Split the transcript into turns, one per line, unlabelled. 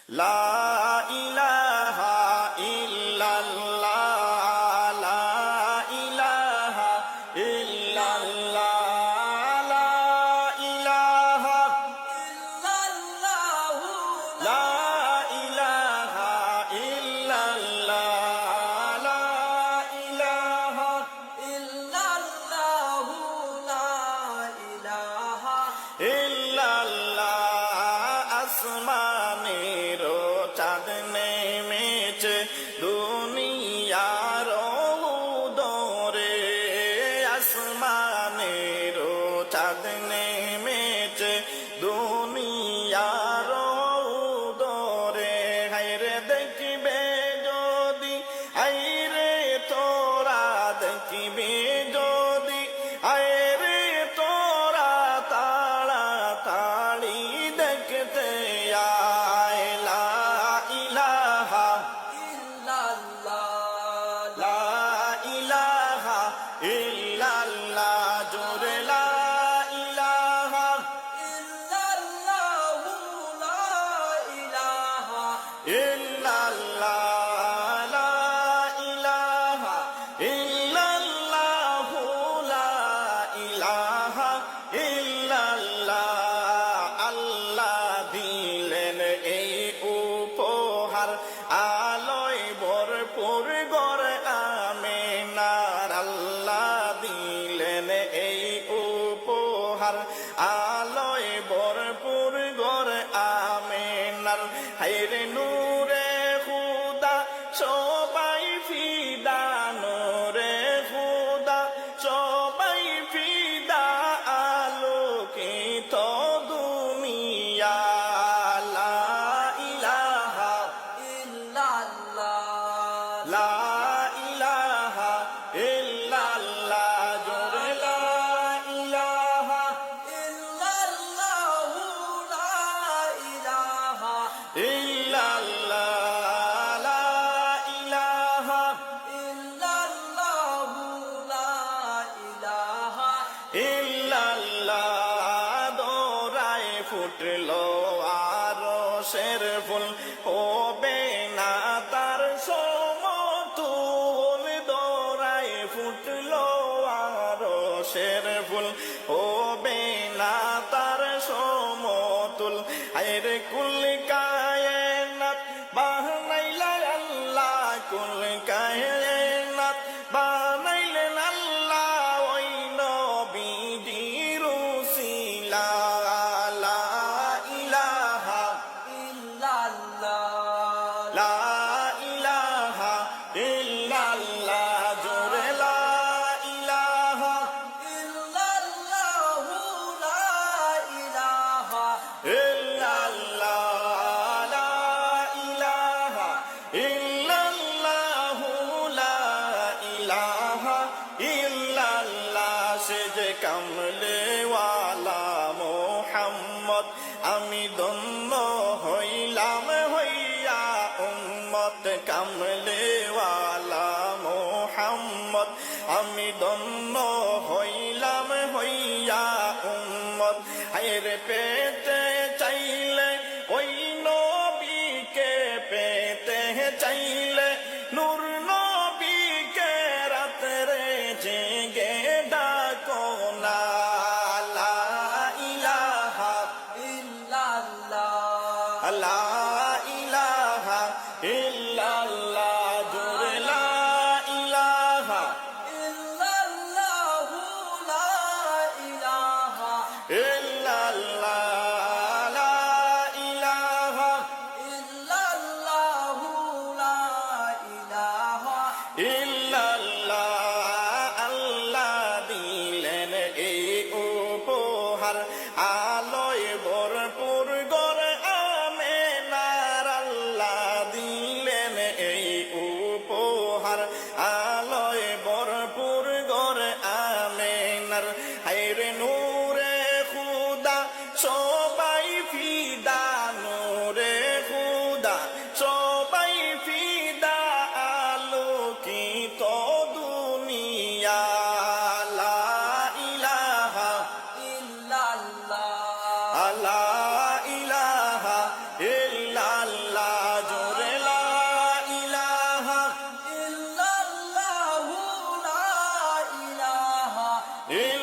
লা ইলাহা ইল্লাল্লাহ, লা ইলাহা ইল্লাল্লাহ, লা ইলাহা
ইল্লাল্লাহু
লা ইলাহা ইল্লাল্লাহ, লা ইলাহা
ইল্লাল্লাহু লা ইলাহা
ইল্লাল্লাহ। আসমানেরও চাঁদ নেমেছে দুনিয়ার উদরে, আসমানেরও চাঁদ নেমেছে দুনিয়ার উদরে। হায়রে দেখবে যদি, হায়রে তোরা দেখবি যদি, হায়রে তোরা তাড়াতাড়ি দেখতে আয়। লা ইলাহা
ইল্লাল্লাহ
লা ইলাহা ইল্লাল্লাহ, জোরে লা ইলাহা
ইল্লাল্লাহু লা ইলাহা
ইল্লাল্লাহ, লা ইলাহা ইল্লাল্লাহু, লা ইলাহা ইল্লাল্লাহ। আল্লাহ দিলেন এই উপহার, আলোয় ভরপুর গড় আমেনার। আল্লাহ দিলেন এই উপহার, আলোয় ভরপুর গড় আমেনার। হায়রে নূরে খুদা সবাই ফিদা, নূরে খুদা সবাই ফিদা, আলোকিত দুনিয়া। লা ইলাহা
ইল্লাল্লাহ
লা ইলাহা ইল্লাল্লাহ, জোরে লা ইলাহা
ইল্লাল্লাহু লা ইলাহা
ইল্লাল্লাহ, লা ইলাহা
ইল্লাল্লাহু লা ইলাহা
ইল্লাল্লাহ। দোরায় ফুটলো আরশের ফুল, হবে না তার সমতুল। দোরায় ফুটলো আরশের ফুল, হবে না তার সমতুল। আরে কুল কায়নাত বানাইলা আল্লাহ, কুল কায়নাত বানাইলেন আল্লাহ ওই নবীজির উসিলা। লা ইলাহা
ইল্লাল্লাহ
লা ইলাহা ইল্লাল্লাহ, জোরে লা ইলাহা
ইল্লাল্লাহু লা ইলাহা
ইল্লাল্লাহ, লা ইলাহা ইল্লাল্লাহু, লা ইলাহা ইল্লাল্লাহ। সে যে কামলেওয়ালা মোহাম্মদ, আমি ধন্য হইলাম হইয়া উম্মত। কামলেওয়ালা মোহাম্মদ, আমি ধন্য হইলাম হইয়া উম্মত। হায়রে পেতে চাইলে ওই নবীকে, পেতে চাইলে নূর নবীকে, রাত্রে জেগে ডাকো না। লা ইলাহা
ইল্লাল্লাহ
লা ইলাহা ইল্লাল্লাহ, জোরে লা ইলাহা
ইল্লাল্লাহু লা ইলাহা
ইল্লাল্লাহ, লা ইলাহা
ইল্লাল্লাহু লা ইলাহা
ইল্লাল্লাহ। আল্লাহ দিলেন এই উপহার, আলোয় ভরপুর গড় আমেনার। আল্লাহ দিলেন এই উপহার, আলোয় ভরপুর গড় আমেনার। হায়রে নূরে খুদা সবাই ফিদা, নূরে খুদা সবাই ফিদা, আলোকিত ইল্লাল্লাহ